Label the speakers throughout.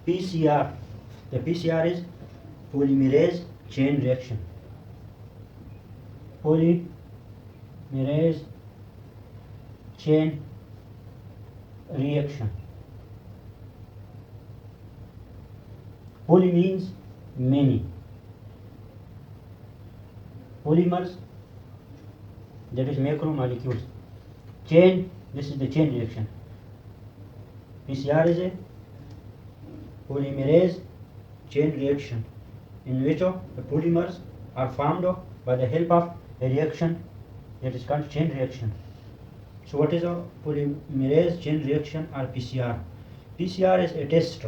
Speaker 1: PCR. The PCR is polymerase chain reaction. Polymerase chain reaction. Poly means many. Polymers, that is macromolecules. Chain, this is the chain reaction. PCR is a polymerase chain reaction in which the polymers are formed by the help of a reaction that is called chain reaction. So what is a polymerase chain reaction or PCR? PCR is a test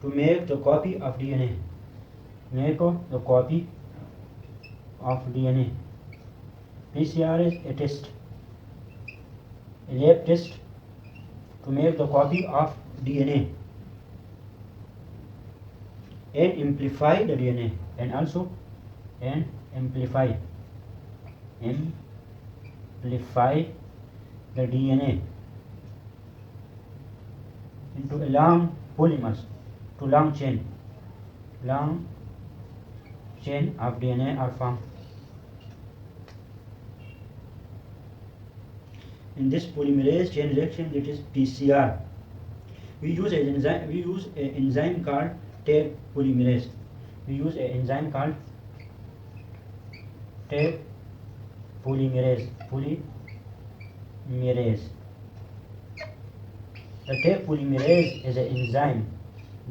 Speaker 1: to make the copy of DNA. Make the copy of DNA. PCR is a test, a lab test to make the copy of DNA and amplify the DNA, and also amplify the DNA into a long polymers, to long chain of DNA are formed. In this polymerase chain reaction, that is PCR, we use an enzyme called Taq polymerase. We use an enzyme called Taq polymerase. The Taq polymerase is an enzyme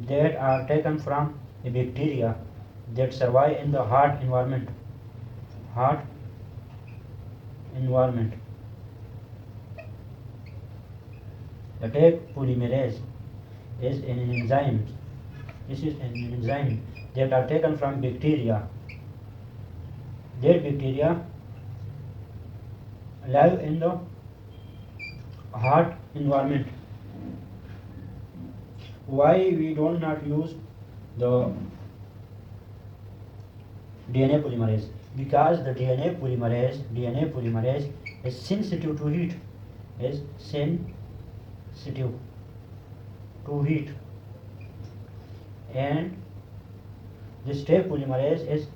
Speaker 1: that are taken from a bacteria that survive in the hot environment. The Taq polymerase is an enzyme. This is an enzyme that are taken from bacteria. That bacteria live in the hot environment. Why we do not use the DNA polymerase? Because the DNA polymerase is sensitive to heat. And this Taq polymerase is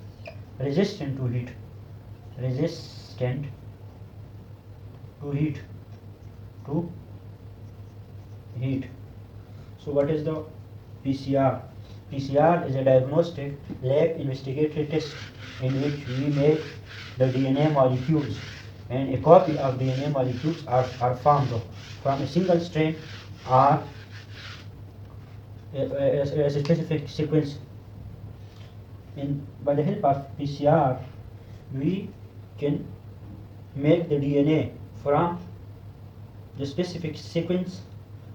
Speaker 1: resistant to heat. So what is the PCR? PCR is a diagnostic lab investigatory test in which we make the DNA molecules, and a copy of DNA molecules are formed from a single strand or a specific sequence. By the help of PCR, we can make the DNA from the specific sequence,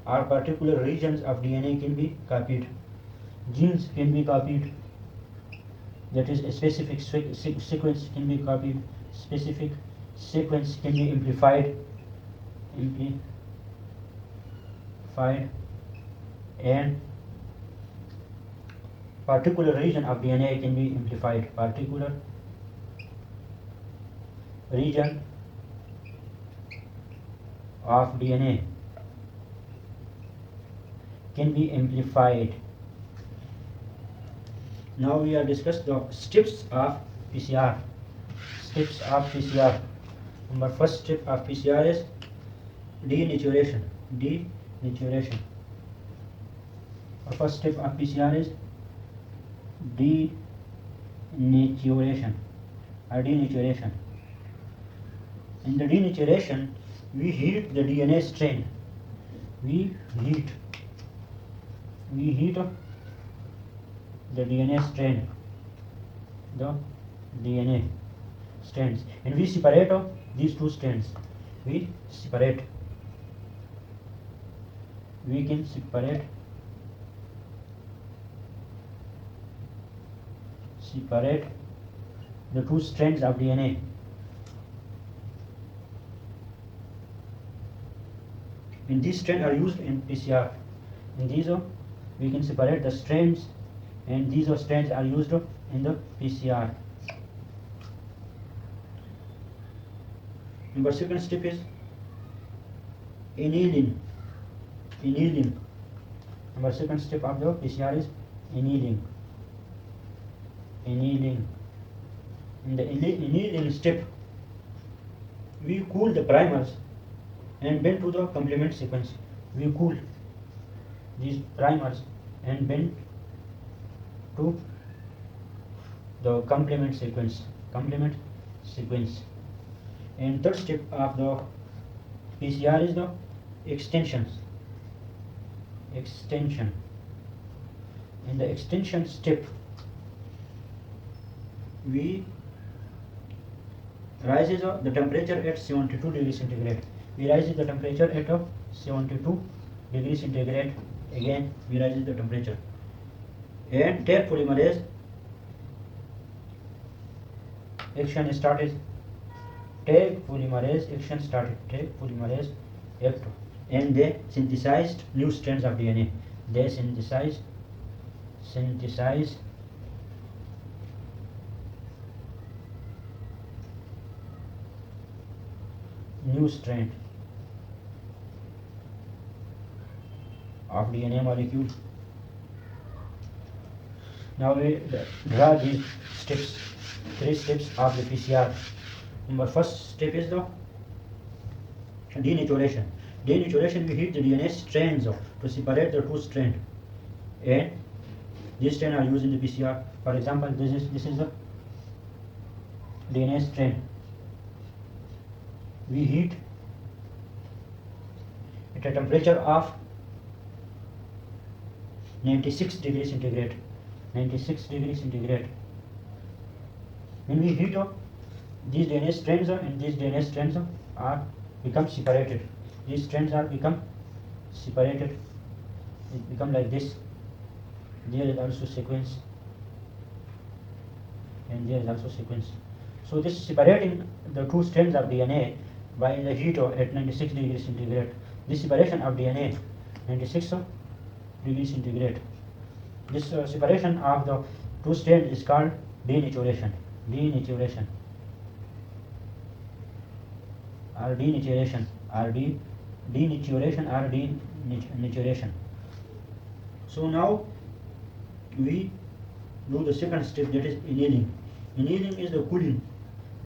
Speaker 1: or particular regions of DNA can be copied. Genes can be copied. That is, a specific sequence can be copied. Specific sequence can be amplified, and particular region of DNA can be amplified. Particular region of DNA can be amplified. Now we have discussed the steps of PCR. Number first step of PCR is denaturation. The first step of PCR is denaturation. In the denaturation, we heat the DNA strand. We heat the DNA strands, and we separate these two strands. We can separate the two strands of DNA. And these strands are used in PCR. In these, we can separate the strands, and these strands are used in the PCR. Number second step is annealing. Number second step of the PCR is annealing. In the annealing step, we cool the primers and bend to the complement sequence. We cool these primers and bend to the complement sequence. And third step of the PCR is the extension. In the extension step, we rises the temperature at 72 degrees centigrade. We rises the temperature at 72 degrees centigrade. Again, we rises the temperature. And take polymerase action started. Take polymerase F2, and they synthesized new strands of DNA. They synthesize new strand of DNA molecule. Now we draw these steps, 3 steps of the PCR. Number first step is the denaturation. Denaturation, we heat the DNA strands to separate the 2 strands, and these strands are used in the PCR. For example, this is the DNA strand. We heat at a temperature of 96 degrees centigrade. When we heat up, these DNA strands and these DNA strands are become separated. These strands are become separated. It become like this. There is also sequence, and there is also sequence. So this separating the 2 strands of DNA by the heat at 96 degrees centigrade. This separation of DNA 96 degrees centigrade. This separation of the 2 strands is called denaturation. So now we do the second step, that is annealing. Annealing is the cooling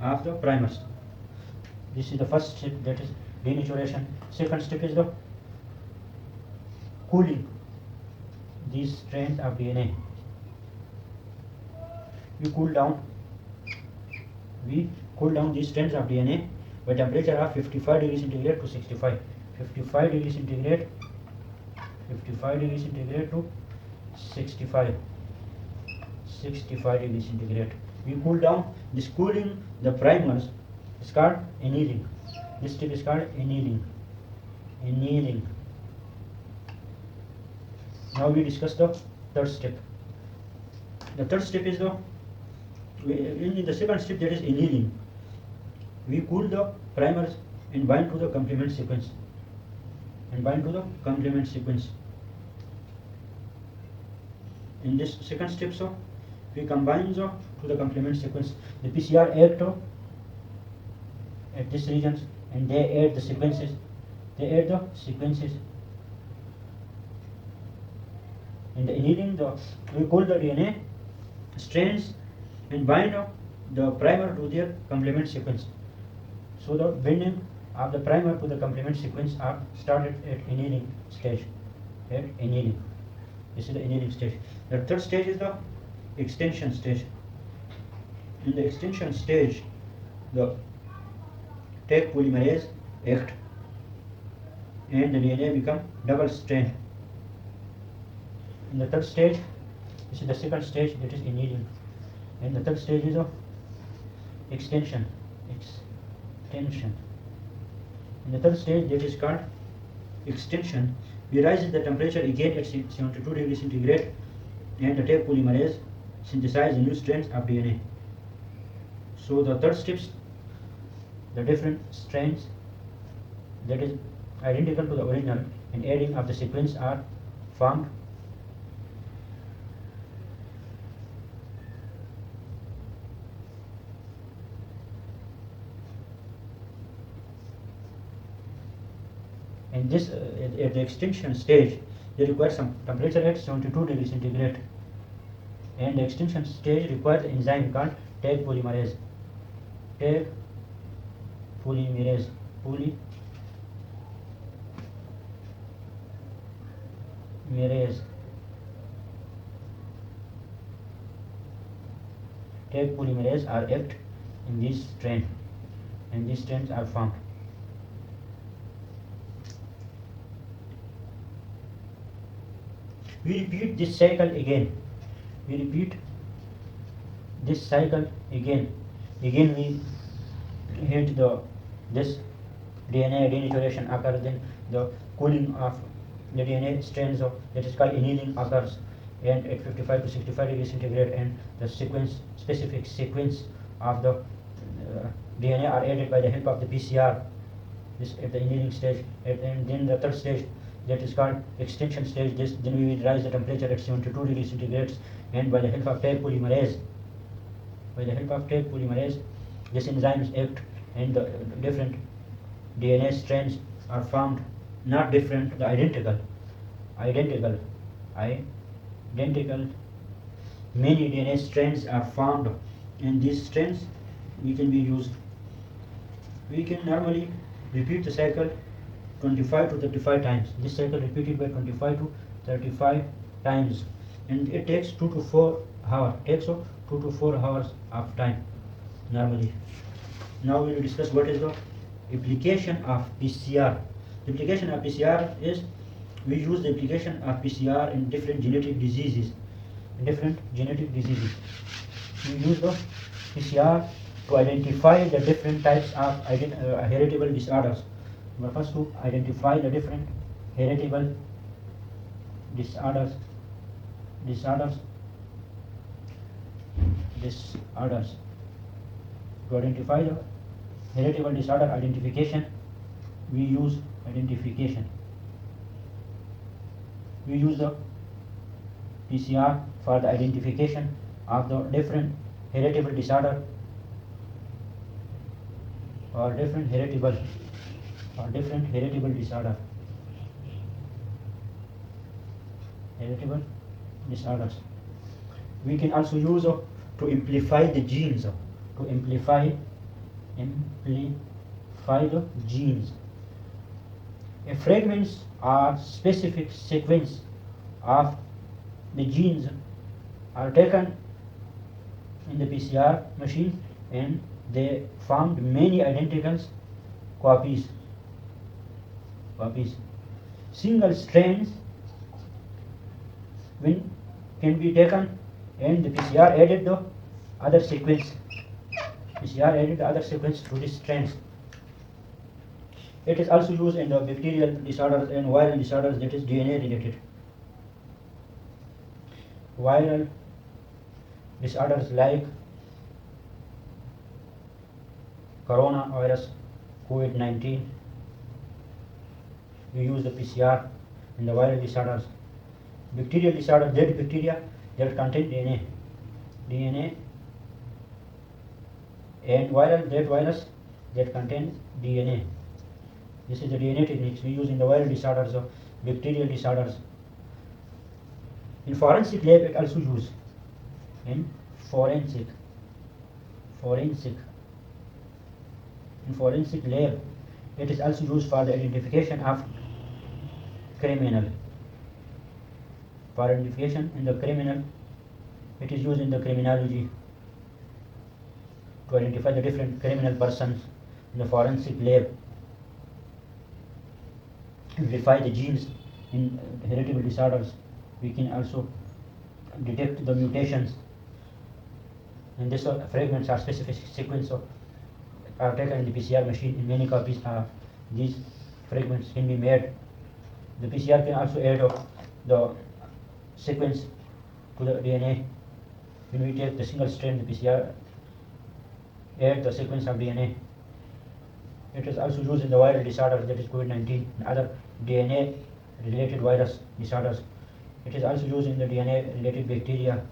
Speaker 1: of the primers. This is the first step, that is denaturation. Second step is the cooling these strands of DNA. We cool down these strands of DNA by temperature of 55 degrees centigrade to 65. 55 degrees centigrade to 65 degrees centigrade. We cool down. This cooling the primers is called annealing. This step is called annealing. Now we discuss the third step. The third step is in the second step, that is annealing. We cool the primers and bind to the complement sequence. In this second step, we combine to the complement sequence. The PCR act at this region, and they add the sequences. In the annealing, we cool the DNA strands and bind the primer to their complement sequence. So the binding of the primer to the complement sequence are started at annealing stage. This is the annealing stage. The third stage is the extension stage. In the extension stage, the take polymerase act, and the DNA become double strand. In the third stage, this is the second stage, that is annealing. And the third stage is extension. In the third stage, that is called extension, we raise the temperature again at 72 degrees centigrade, and the take polymerase synthesize new strands of DNA. So the third steps, the different strands that is identical to the original and adding of the sequence are formed. And this at the extension stage, They require some temperature at 72 degrees centigrade, and the extinction stage requires the enzyme called tag polymerase. Tag polymerase. Tag polymerase are act in this strain, and these strains are formed. We repeat this cycle again. Again we hit this DNA denaturation occurs, then the cooling of the DNA strands that is called annealing occurs, and at 55 to 65 degrees centigrade, and the specific sequence of the DNA are added by the help of the PCR. This at the annealing stage, and then the third stage, that is called extinction stage. Then we will rise the temperature at 72 degrees centigrade, and by the help of tag polymerase, this enzymes act, and the different DNA strands are formed, not different, the identical. Many DNA strands are formed, and these strands we can normally repeat the cycle 25 to 35 times. This cycle repeated by 25 to 35 times, and it takes 2 to 4 hours. Of time normally. Now we will discuss what is the application of PCR. The application of PCR is, we use the application of PCR in different genetic diseases. We use the PCR to identify the different types of heritable disorders. First, to identify the different heritable disorders. To identify the heritable disorder identification, we use the PCR for the identification of the different heritable disorder or different heritable disorders. We can also use to amplify the genes. Fragments or specific sequence of the genes are taken in the PCR machine, and they formed many identical copies. Single strands can be taken, and the PCR added the other sequence. To these strands. It is also used in the bacterial disorders and viral disorders, that is DNA related. Viral disorders like coronavirus, COVID-19, we use the PCR in the viral disorders. Bacterial disorders, dead bacteria that contain DNA, and dead virus that contains DNA. This is the DNA techniques we use in the viral disorders of bacterial disorders. In forensic lab, it also used. In forensic lab, it is also used for the identification of criminal. For identification in the criminal, it is used in the criminology to identify the different criminal persons in the forensic lab. Verify the genes in heritable disorders. We can also detect the mutations, and these fragments are specific sequence are taken in the PCR machine. In many copies these fragments can be made. The PCR can also add the sequence to the DNA. When we take the single strand, the PCR add the sequence of DNA. It is also used in the viral disorders, that is COVID-19 and other DNA related virus disorders. It is also used in the DNA related bacteria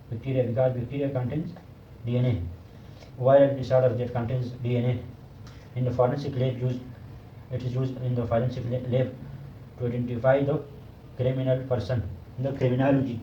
Speaker 1: because bacteria contains DNA. Viral disorders that contains DNA. In the forensic lab, it is used in the forensic lab to identify the criminal person in the criminology.